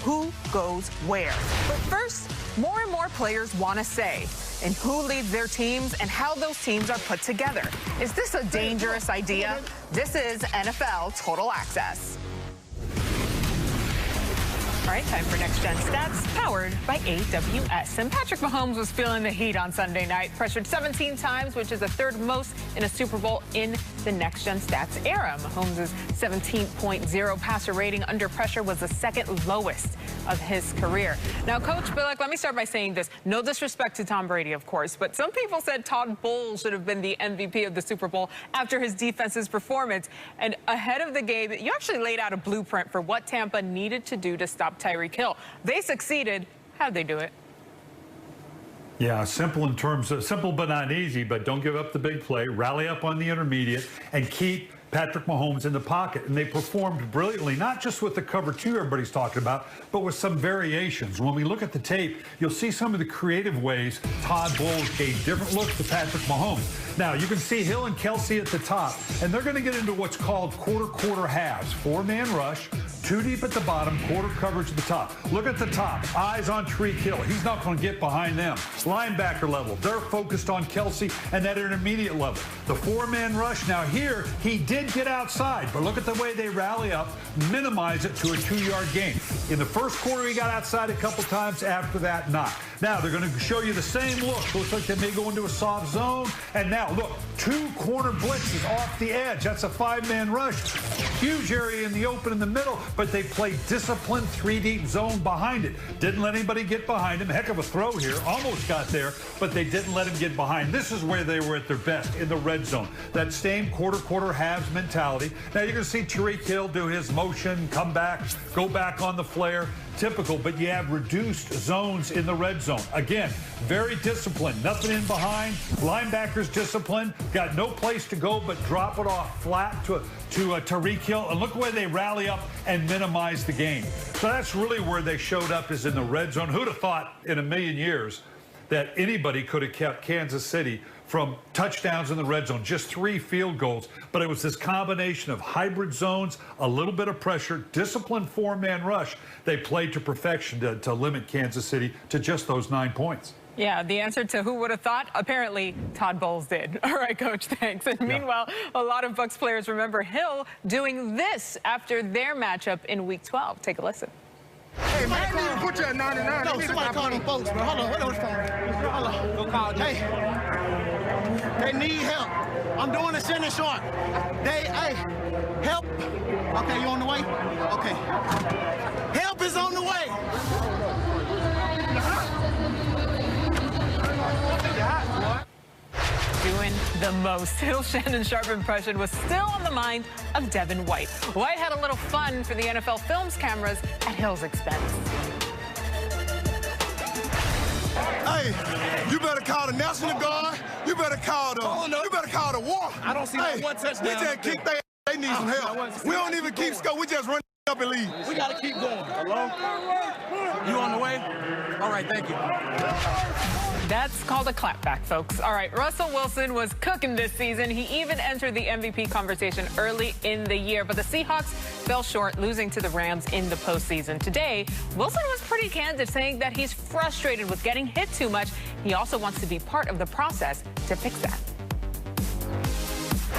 who goes where. But first, more and more players want a say in who leads their teams and how those teams are put together. Is this a dangerous idea? This is NFL Total Access. All right, time for Next Gen Stats, powered by AWS. And Patrick Mahomes was feeling the heat on Sunday night, pressured 17 times, which is the third most in a Super Bowl in the Next Gen Stats era. Mahomes' 17.0 passer rating under pressure was the second lowest of his career. Now, Coach Billick, let me start by saying this. No disrespect to Tom Brady, of course, but some people said Todd Bowles should have been the MVP of the Super Bowl after his defense's performance. And ahead of the game, you actually laid out a blueprint for what Tampa needed to do to stop Tyreek Hill. They succeeded. How'd they do it? Yeah, simple in terms of simple but not easy, but don't give up the big play, rally up on the intermediate, and keep Patrick Mahomes in the pocket. And they performed brilliantly, not just with the cover two everybody's talking about, but with some variations. When we look at the tape, you'll see some of the creative ways Todd Bowles gave different looks to Patrick Mahomes. Now, you can see Hill and Kelsey at the top, and they're going to get into what's called quarter halves. Four-man rush, two deep at the bottom, quarter coverage at the top. Look at the top. Eyes on Tyreek Hill. He's not going to get behind them. Linebacker level, they're focused on Kelsey and that intermediate level. The four-man rush, now here, he did get outside, but look at the way they rally up, minimize it to a 2-yard gain. In the first quarter, he got outside a couple times. After that, not. Now, they're going to show you the same look. Looks like they may go into a soft zone. And now, look, two corner blitzes off the edge. That's a five-man rush. Huge area in the open in the middle, but they played disciplined 3-deep zone behind it. Didn't let anybody get behind him. Heck of a throw here. Almost got there, but they didn't let him get behind. This is where they were at their best, in the red zone. That same quarter halves mentality. Now, you're going to see Tyreek Hill do his motion, come back, go back on the flare. Typical, but you have reduced zones in the red zone. Again, very disciplined. Nothing in behind. Linebackers disciplined. Got no place to go but drop it off flat to Tyreek Hill. And look where they rally up and minimize the game. So that's really where they showed up, is in the red zone. Who'd have thought in a million years that anybody could have kept Kansas City from touchdowns in the red zone, just 3 field goals. But it was this combination of hybrid zones, a little bit of pressure, disciplined four-man rush. They played to perfection to limit Kansas City to just those 9 points. Yeah, the answer to who would have thought, apparently Todd Bowles did. All right, Coach, thanks. And meanwhile, a lot of Bucs players remember Hill doing this after their matchup in Week 12. Take a listen. Hey, man, I need to put you at 99. No, somebody call them folks, bro. Hold on, what was phone? Hold on. Go call Jay. They need help. I'm doing the center short. Hey, help. Okay, you on the way? Okay. Help is on the way. Doing the most. Hill Shannon Sharp impression was still on the mind of Devin White. White had a little fun for the NFL Films cameras at Hill's expense. Hey, you better call the National Guard. You better call the. You better call the war. I don't see no one touchdown. We just kick they need some help. We don't even keep score. We just run up and leave. We got to keep going. Hello? You on the way? All right, thank you. That's called a clapback, folks. All right, Russell Wilson was cooking this season. He even entered the MVP conversation early in the year, but the Seahawks fell short, losing to the Rams in the postseason. Today, Wilson was pretty candid, saying that he's frustrated with getting hit too much. He also wants to be part of the process to fix that.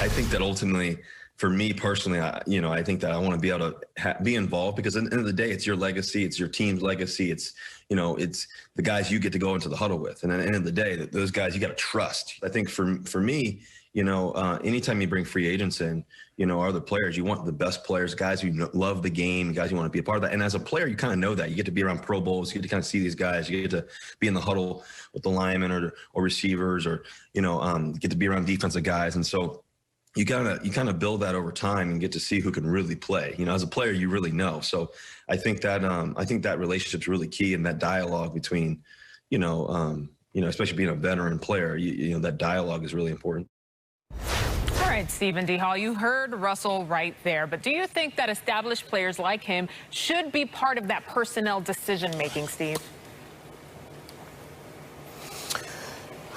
I think that ultimately, for me personally, I think that I want to be able to be involved, because at the end of the day, it's your legacy, it's your team's legacy, it's the guys you get to go into the huddle with, and at the end of the day, those guys you got to trust. I think for me, anytime you bring free agents in, other players, you want the best players, guys who love the game, guys who want to be a part of that. And as a player, you kind of know that. You get to be around Pro Bowls, you get to kind of see these guys, you get to be in the huddle with the linemen or receivers, or get to be around defensive guys, and so. You kind of build that over time and get to see who can really play. As a player, you really know. So I think that relationship's really key, and that dialogue between, especially being a veteran player, that dialogue is really important. All right, Stephen D. Hall, you heard Russell right there, but do you think that established players like him should be part of that personnel decision-making, Steve?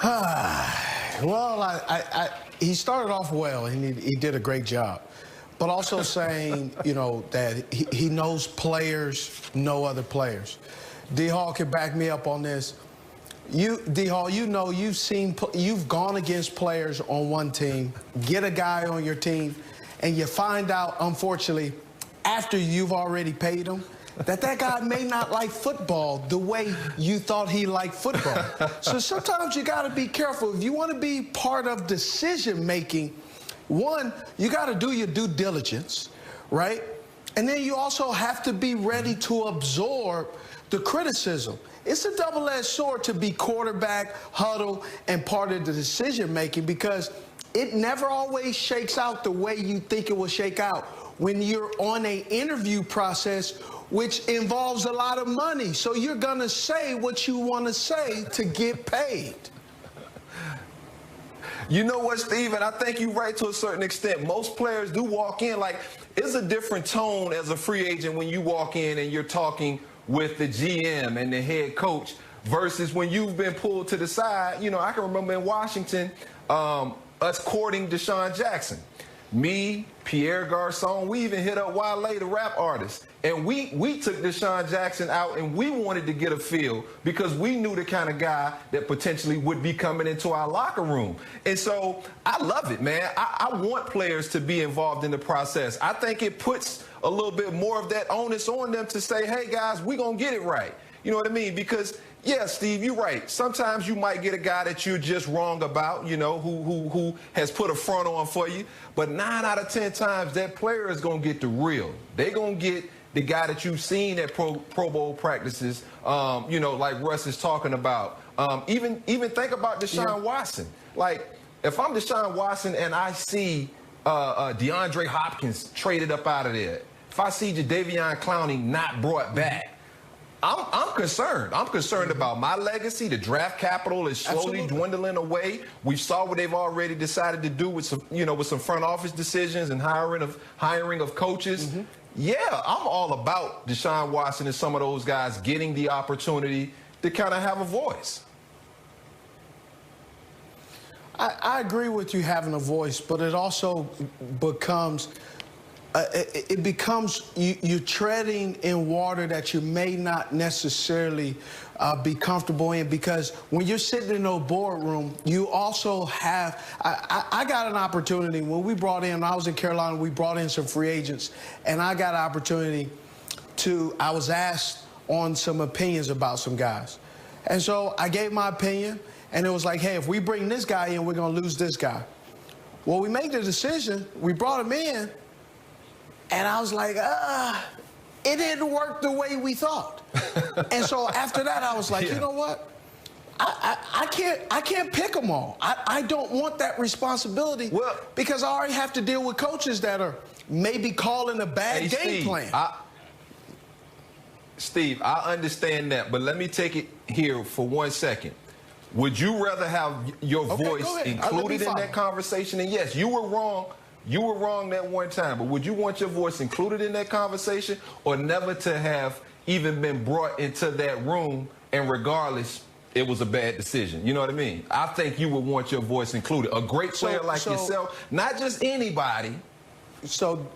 Well, he started off well, and he did a great job. but also saying, you know, that he knows players know other players. D-Hall can back me up on this. D-Hall, you know, you've gone against players on one team, get a guy on your team, and you find out, unfortunately, after you've already paid him, that guy may not like football the way you thought he liked football. So sometimes you got to be careful. If you want to be part of decision-making, one, you got to do your due diligence, right? And then you also have to be ready to absorb the criticism. It's a double-edged sword to be quarterback, huddle, and part of the decision-making, because it never always shakes out the way you think it will shake out when you're on an interview process, which involves a lot of money. So you're going to say what you want to say to get paid. You know what, Steve, and I think you're right to a certain extent. Most players do walk in, like, it's a different tone as a free agent when you walk in and you're talking with the GM and the head coach versus when you've been pulled to the side. You know, I can remember in Washington, us courting Deshaun Jackson. Me, Pierre Garçon, we even hit up Wale, the rap artist. And we took Deshaun Jackson out, and we wanted to get a feel because we knew the kind of guy that potentially would be coming into our locker room. And so I love it, man. I want players to be involved in the process. I think it puts a little bit more of that onus on them to say, hey, guys, we're going to get it right. You know what I mean? Because, yeah, Steve, you're right. Sometimes you might get a guy that you're just wrong about, you know, who has put a front on for you. But 9 out of 10 times, that player is going to get the real. They're going to get the guy that you've seen at Pro Bowl practices, you know, like Russ is talking about. Even think about Deshaun Watson. Like, if I'm Deshaun Watson and I see DeAndre Hopkins traded up out of there, if I see Jadeveon Clowney not brought back, I'm concerned. I'm concerned about my legacy. The draft capital is slowly dwindling away. We saw what they've already decided to do with some, you know, with some front office decisions and hiring of coaches. Mm-hmm. Yeah, I'm all about Deshaun Watson and some of those guys getting the opportunity to kind of have a voice. I agree with you having a voice, but it also becomes you're treading in water that you may not necessarily be comfortable in, because when you're sitting in a boardroom, you also have, I got an opportunity when we brought in, I was in Carolina, we brought in some free agents, and I got an opportunity I was asked on some opinions about some guys. And so I gave my opinion, and it was like, hey, if we bring this guy in, we're going to lose this guy. Well, we made the decision, we brought him in, and I was like, it didn't work the way we thought. And so after that, I was like, you know what? I can't pick them all. I don't want that responsibility, because I already have to deal with coaches that are maybe calling a bad game plan. Steve, I understand that, but let me take it here for 1 second. Would you rather have your voice included in that conversation? And yes, you were wrong. You were wrong that one time, but would you want your voice included in that conversation, or never to have even been brought into that room, and regardless, it was a bad decision? You know what I mean? I think you would want your voice included. A great player like yourself, not just anybody. So,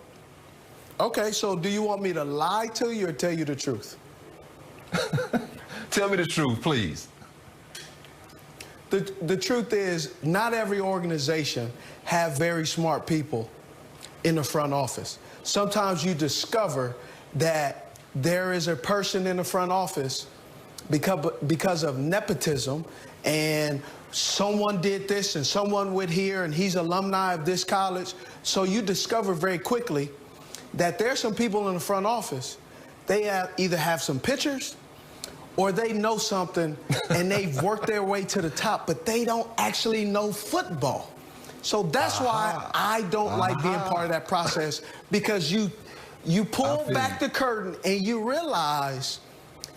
okay, so do you want me to lie to you or tell you the truth? Tell me the truth, please. The truth is, not every organization have very smart people in the front office. Sometimes you discover that there is a person in the front office because of nepotism, and someone did this and someone went here and he's alumni of this college. So you discover very quickly that there's some people in the front office, they either have some pictures or they know something and they've worked their way to the top, but they don't actually know football. So that's why I don't like being part of that process, because you pull back the curtain and you realize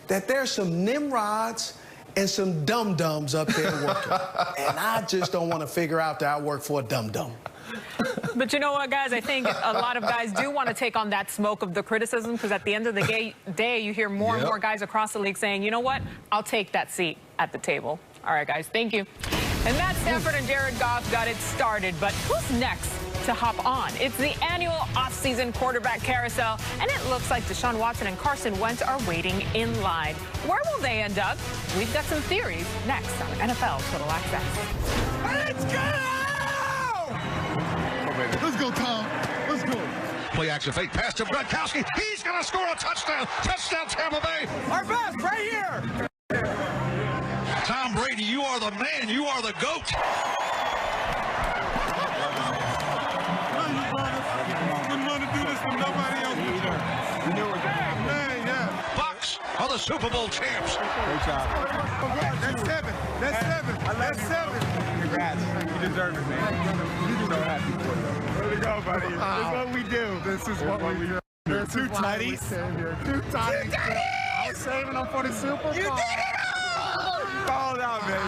that there's some Nimrods and some dum-dums up there working. And I just don't want to figure out that I work for a dum-dum. But you know what, guys? I think a lot of guys do want to take on that smoke of the criticism, because at the end of the day, you hear more and more guys across the league saying, you know what, I'll take that seat at the table. All right, guys, thank you. And Matt Stafford and Jared Goff got it started, but who's next to hop on. It's the annual offseason quarterback carousel, and it looks like Deshaun Watson and Carson Wentz are waiting in line. Where will they end up? We've got some theories next on NFL Total Access. Let's go! Let's go, Tom. Let's go. Play action fake pass to Gronkowski. He's going to score a touchdown. Touchdown, Tampa Bay. Our best right here. Tom Brady, you are the man. You are the GOAT. Wouldn't want to do this for nobody else. Bucks are the Super Bowl champs. Great job. That's 7. That's 7. That's 7. Congrats. You deserve it, man. You're so happy for you. Way to go, buddy. This is what we do. This is what we do. Two tutties. Two tutties. I was saving them for the Super Bowl. You did it all! Called out, baby.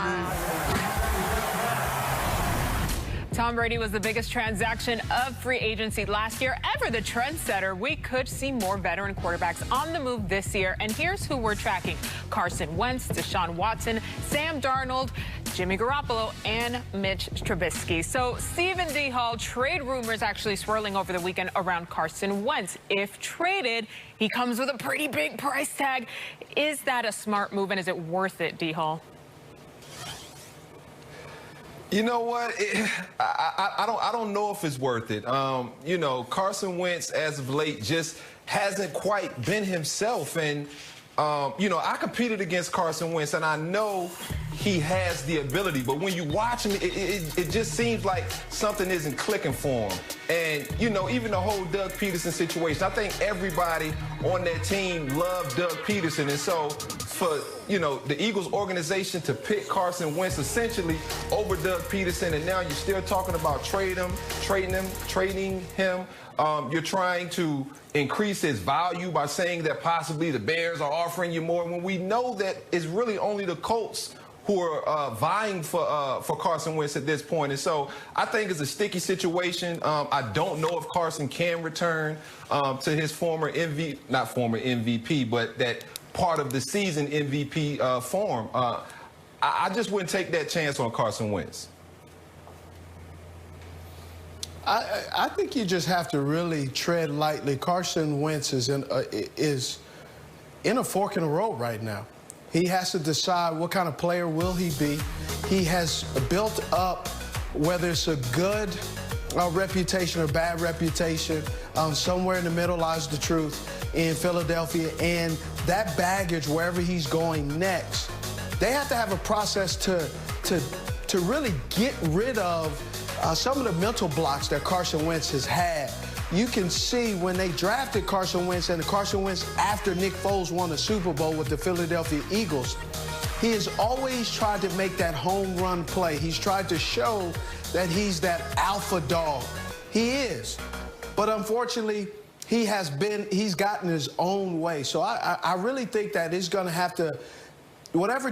Tom Brady was the biggest transaction of free agency last year. Ever the trendsetter, we could see more veteran quarterbacks on the move this year. And here's who we're tracking: Carson Wentz, Deshaun Watson, Sam Darnold, Jimmy Garoppolo, and Mitch Trubisky. So Stephen D. Hall, trade rumors actually swirling over the weekend around Carson Wentz. If traded, he comes with a pretty big price tag. Is that a smart move, and is it worth it, D. Hall? You know what? I don't know if it's worth it. You know, Carson Wentz, as of late, just hasn't quite been himself. And, you know, I competed against Carson Wentz, and I know he has the ability. But when you watch him, it just seems like something isn't clicking for him. And, you know, even the whole Doug Peterson situation, I think everybody on that team loved Doug Peterson. And so for, you know, the Eagles organization to pick Carson Wentz essentially over Doug Peterson, and now you're still talking about trading him. You're trying to increase his value by saying that possibly the Bears are offering you more, when we know that it's really only the Colts who are vying for Carson Wentz at this point. And so I think it's a sticky situation. I don't know if Carson can return to his former not former MVP, but that part of the season MVP form. I just wouldn't take that chance on Carson Wentz. I think you just have to really tread lightly. Carson Wentz is in a fork in the road right now. He has to decide what kind of player will he be. He has built up, whether it's a good reputation or bad reputation, somewhere in the middle lies the truth in Philadelphia, and that baggage wherever he's going next. They have to have a process to really get rid of some of the mental blocks that Carson Wentz has had. You can see when they drafted Carson Wentz, and Carson Wentz after Nick Foles won the Super Bowl with the Philadelphia Eagles, he has always tried to make that home run play. He's tried to show that he's that alpha dog. He is. But unfortunately, he's gotten his own way. So I really think that he's going to have to, whatever